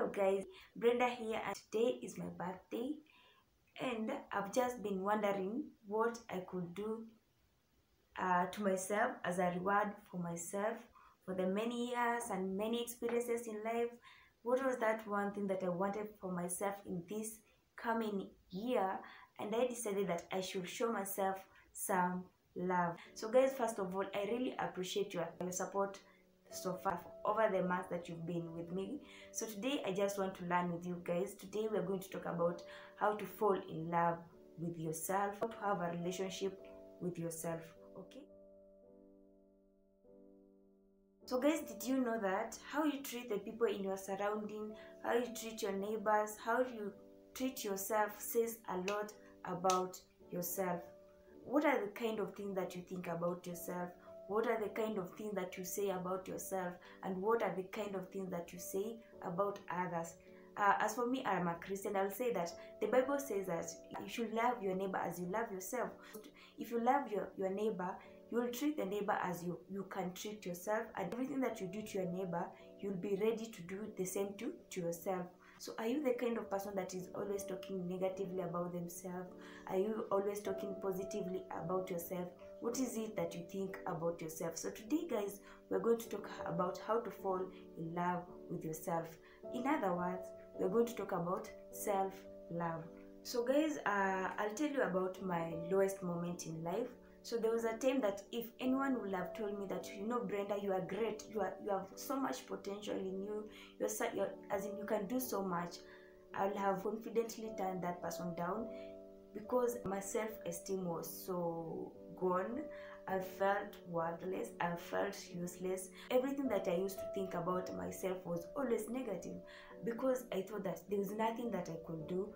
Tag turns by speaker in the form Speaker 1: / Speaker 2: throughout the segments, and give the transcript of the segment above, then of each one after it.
Speaker 1: Hello guys, Brenda here, and today is my birthday, and I've just been wondering what I could do to myself as a reward for myself for the many years and many experiences in life. What was that one thing that I wanted for myself in this coming year? And I decided that I should show myself some love. So guys, first of all, I really appreciate your support so far over the months that you've been with me. So today I just want to learn with you guys. Today we're going to talk about how to fall in love with yourself, how to have a relationship with yourself. Okay, so guys, did you know that how you treat the people in your surrounding, how you treat your neighbors, how you treat yourself says a lot about yourself? What are the kind of things that you think about yourself? What are the kind of things that you say about yourself? And what are the kind of things that you say about others? As for me, I'm a Christian. I'll say that the Bible says that you should love your neighbor as you love yourself. If you love your neighbor, you will treat the neighbor as you can treat yourself, and everything that you do to your neighbor, you'll be ready to do the same to yourself. So are you the kind of person that is always talking negatively about themselves? Are you always talking positively about yourself? What is it that you think about yourself? So today guys, we're going to talk about how to fall in love with yourself. In other words, we're going to talk about self-love. So guys, I'll tell you about my lowest moment in life. So there was a time that if anyone would have told me that, you know, Brenda, you are great, you have so much potential in you, you're as in you can do so much, I'll have confidently turned that person down, because my self-esteem was so gone. I felt worthless, I felt useless. Everything that I used to think about myself was always negative, because I thought that there was nothing that I could do.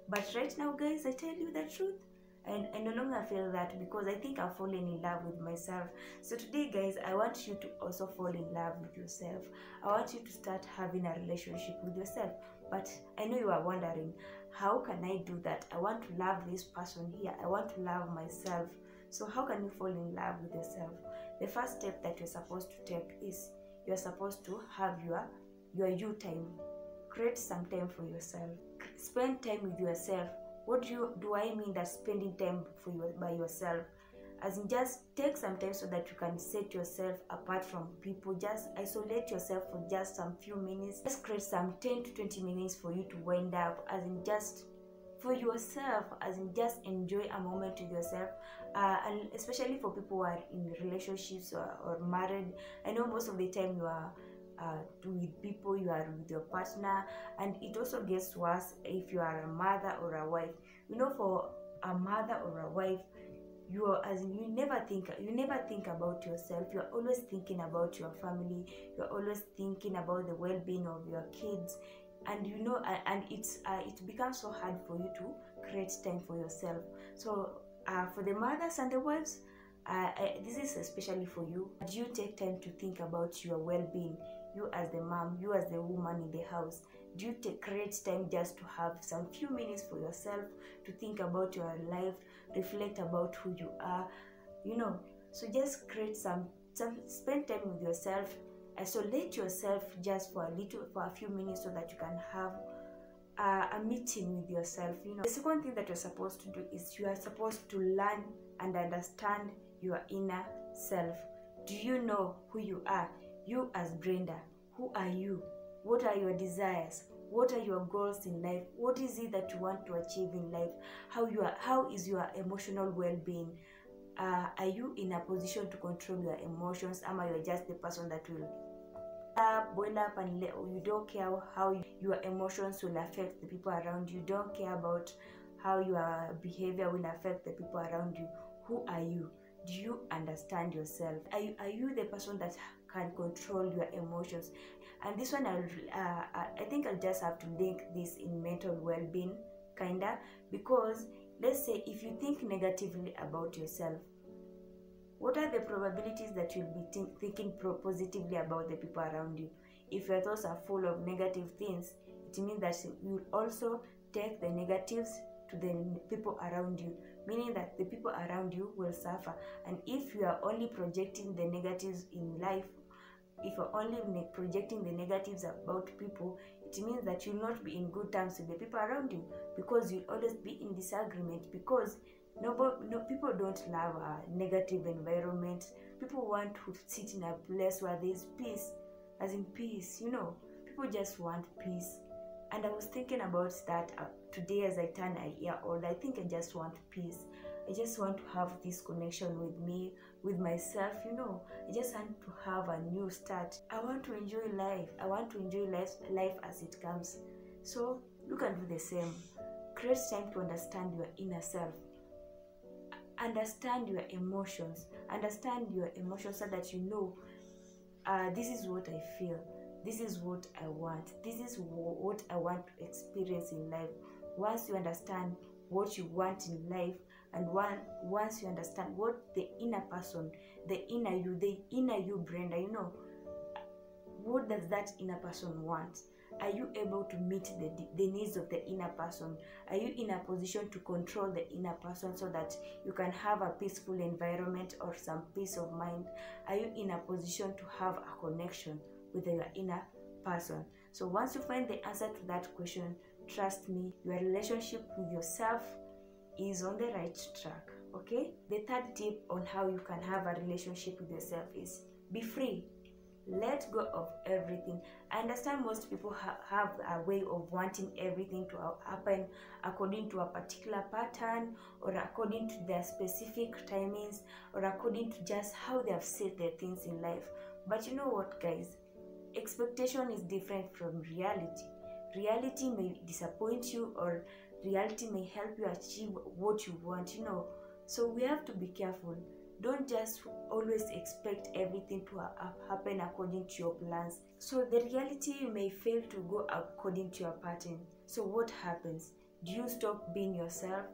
Speaker 1: But right now guys, I tell you the truth, and I no longer feel that, because I think I've fallen in love with myself. So today guys, I want you to also fall in love with yourself. I want you to start having a relationship with yourself. But I know you are wondering, how can I do that? I want to love this person here, I want to love myself. So how can you fall in love with yourself? The first step that you're supposed to take is you're supposed to have your you time. Create some time for yourself. Spend time with yourself. What do I mean that spending time by yourself? As in, just take some time so that you can set yourself apart from people. Just isolate yourself for just some few minutes. Just create some 10 to 20 minutes for you to wind up, as in just for yourself, as in just enjoy a moment with yourself. And especially for people who are in relationships or married, I know most of the time you are with people, you are with your partner, and it also gets worse if you are a mother or a wife. You know, for a mother or a wife, you never think about yourself. You're always thinking about your family, you're always thinking about the well-being of your kids, and you know, and it becomes so hard for you to create time for yourself. So for the mothers and the wives, this is especially for you. Do you take time to think about your well-being? You as the mom, you as the woman in the house, do you create time just to have some few minutes for yourself, to think about your life, reflect about who you are, you know? So just create some spend time with yourself, isolate yourself just for a few minutes, so that you can have a meeting with yourself. You know, the second thing that you're supposed to do is you are supposed to learn and understand your inner self. Do you know who you are? You as Brenda, who are you? What are your desires? What are your goals in life? What is it that you want to achieve in life? How is your emotional well-being? Are you in a position to control your emotions? Am I just the person that will boil up and you don't care how your emotions will affect the people around you? You don't care about how your behavior will affect the people around you. Who are you? Do you understand yourself? Are you the person that can control your emotions? And this one, I think I'll just have to link this in mental well-being, kinda, because let's say if you think negatively about yourself, what are the probabilities that you'll be thinking positively about the people around you? If your thoughts are full of negative things, it means that you'll also take the negatives to the people around you, meaning that the people around you will suffer. And if you are only projecting the negatives in life, if you're only projecting the negatives about people, it means that you'll not be in good terms with the people around you, because you'll always be in disagreement, because people don't love a negative environment. People want to sit in a place where there's peace, as in peace, people just want peace. And I was thinking about that today as I turn a year old. I think I just want peace. I just want to have this connection with me, with myself, I just want to have a new start. I want to enjoy life. I want to enjoy life as it comes. So you can do the same. Create time to understand your inner self. Understand your emotions. Understand your emotions so that this is what I feel. This is what I want. This is what I want to experience in life. Once you understand what you want in life, and once you understand what the inner person, the inner you, Brenda, what does that inner person want? Are you able to meet the needs of the inner person? Are you in a position to control the inner person so that you can have a peaceful environment or some peace of mind? Are you in a position to have a connection with your inner person? So once you find the answer to that question, trust me, your relationship with yourself is on the right track. Okay? The third tip on how you can have a relationship with yourself is be free. Let go of everything. I understand most people have a way of wanting everything to happen according to a particular pattern, or according to their specific timings, or according to just how they have set their things in life. But you know what, guys? Expectation is different from reality. Reality may disappoint you, or reality may help you achieve what you want, So we have to be careful. Don't just always expect everything to happen according to your plans. So the reality may fail to go according to your pattern. So what happens? Do you stop being yourself?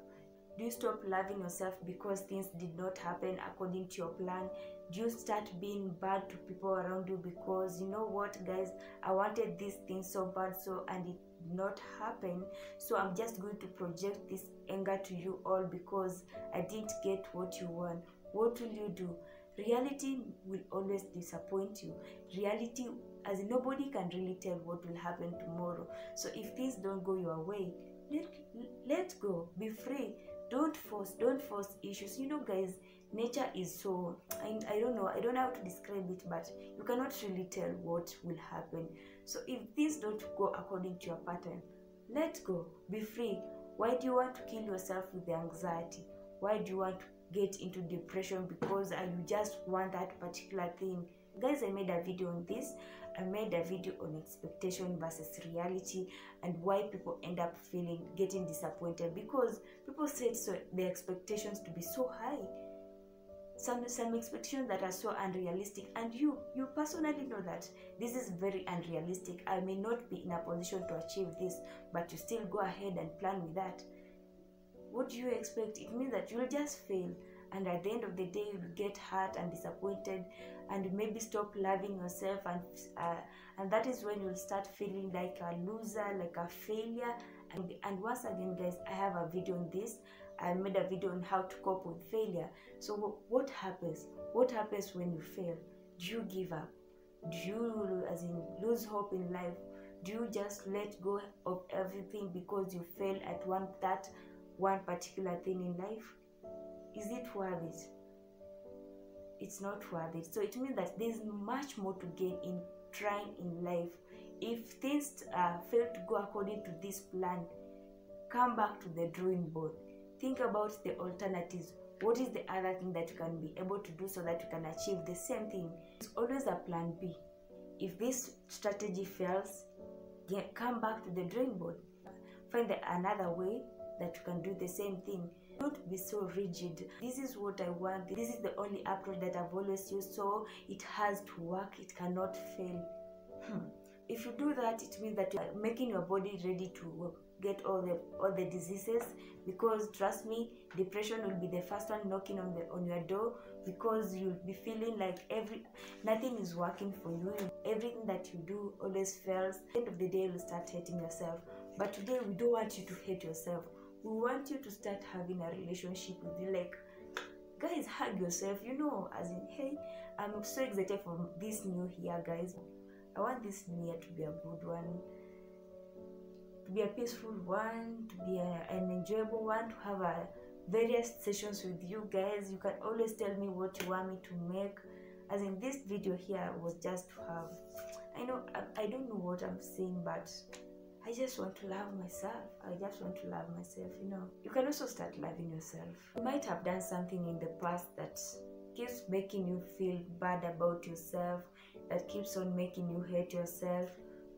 Speaker 1: Do you stop loving yourself because things did not happen according to your plan? Do you start being bad to people around you because, you know what, guys, I wanted this thing so bad, and it did not happen, so I'm just going to project this anger to you all because I didn't get what you want? What will you do? Reality will always disappoint you. Reality, as in, nobody can really tell what will happen tomorrow. So if things don't go your way, let go. Be free. Don't force issues. Guys, nature is so, I don't know how to describe it, but you cannot really tell what will happen. So if things don't go according to your pattern, let go. Be free. Why do you want to kill yourself with the anxiety? Why do you want to get into depression because you just want that particular thing? Guys, I made a video on this. I made a video on expectation versus reality, and why people end up getting disappointed because people set their expectations to be so high. Some expectations that are so unrealistic, and you personally know that this is very unrealistic. I may not be in a position to achieve this, but you still go ahead and plan with that. What do you expect? It means that you'll just fail, and at the end of the day you'll get hurt and disappointed, and maybe stop loving yourself, and that is when you'll start feeling like a loser, like a failure. And once again, guys, I have a video on this. I made a video on how to cope with failure. So what happens? What happens when you fail? Do you give up? Do you, as in, lose hope in life? Do you just let go of everything because you failed at one particular thing in life? Is it worth it? It's not worth it. So it means that there's much more to gain in trying in life. If things fail to go according to this plan, come back to the drawing board. Think about the alternatives. What is the other thing that you can be able to do so that you can achieve the same thing? It's always a plan B. If this strategy fails, come back to the drawing board. Find another way that you can do the same thing. Don't be so rigid. This is what I want. This is the only approach that I've always used, so it has to work. It cannot fail. If you do that, it means that you are making your body ready to get all the diseases, because trust me, depression will be the first one knocking on your door, because you'll be feeling like nothing is working for you. Everything that you do always fails. At the end of the day, you'll start hating yourself. But today, we don't want you to hate yourself. We want you to start having a relationship with you. Like, guys, hug yourself, as in, hey, I'm so excited for this new year, guys. I want this new year to be a good one. to be a peaceful one, to be an enjoyable one, to have various sessions with you guys. You can always tell me what you want me to make. As in, this video here was just to have, I know I don't know what I'm saying, but I just want to love myself. I just want to love myself, you know. You can also start loving yourself. You might have done something in the past that keeps making you feel bad about yourself, that keeps on making you hate yourself.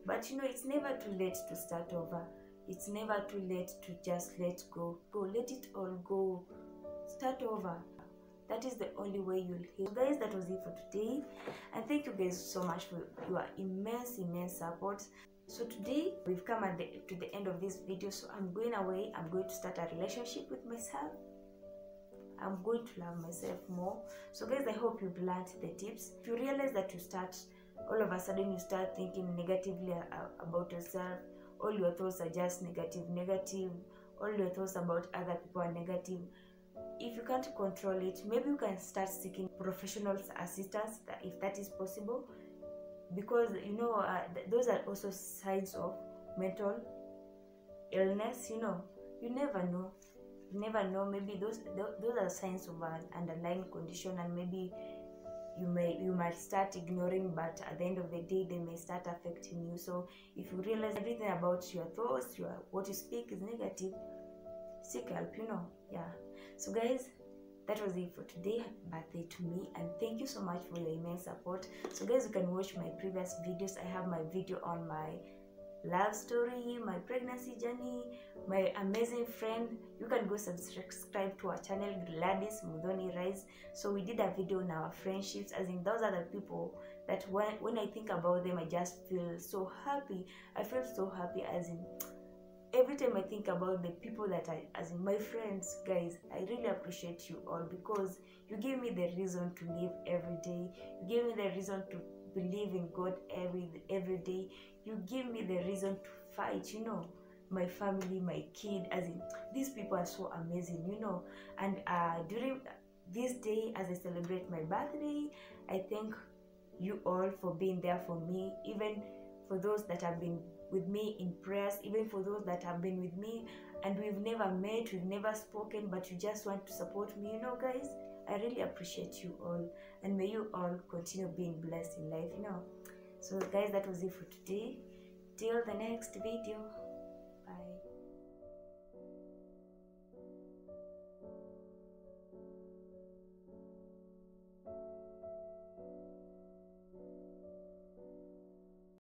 Speaker 1: But you know, it's never too late to start over. It's never too late to just let go. Let it all go. Start over. That is the only way you'll heal. So guys, that was it for today. And thank you guys so much for your immense support. So today we've come to the end of this video. So I'm going away. I'm going to start a relationship with myself. I'm going to love myself more. So guys, I hope you've learned the tips. If you realize that you start, all of a sudden you start thinking negatively about yourself, all your thoughts are just negative, all your thoughts about other people are negative. If you can't control it, maybe you can start seeking professional assistance if that is possible, because you know those are also signs of mental illness. You know, you never know. Maybe those are signs of an underlying condition, and maybe you might start ignoring, but at the end of the day they may start affecting you. So if you realize everything about your thoughts, what you speak is negative, seek help, you know. Yeah. So guys, that was it for today. Happy birthday to me, and thank you so much for your immense support. So guys, you can watch my previous videos. I have my video on my love story, my pregnancy journey, my amazing friend. You can go subscribe to our channel, Gladys Mudhoni Rise. So we did a video on our friendships, as in those are the people that when I think about them, I just feel so happy. I feel so happy, as in every time I think about the people that as in my friends. Guys, I really appreciate you all, because you give me the reason to live every day. You give me the reason to believe in God every day. You give me the reason to fight, you know, my family, my kid. As in, these people are so amazing, you know. And during this day, as I celebrate my birthday, I thank you all for being there for me, even for those that have been with me in prayers, even for those that have been with me and we've never met, we've never spoken, but you just want to support me, you know. Guys, I really appreciate you all, and may you all continue being blessed in life, you know. So guys, that was it for today. Till the next video.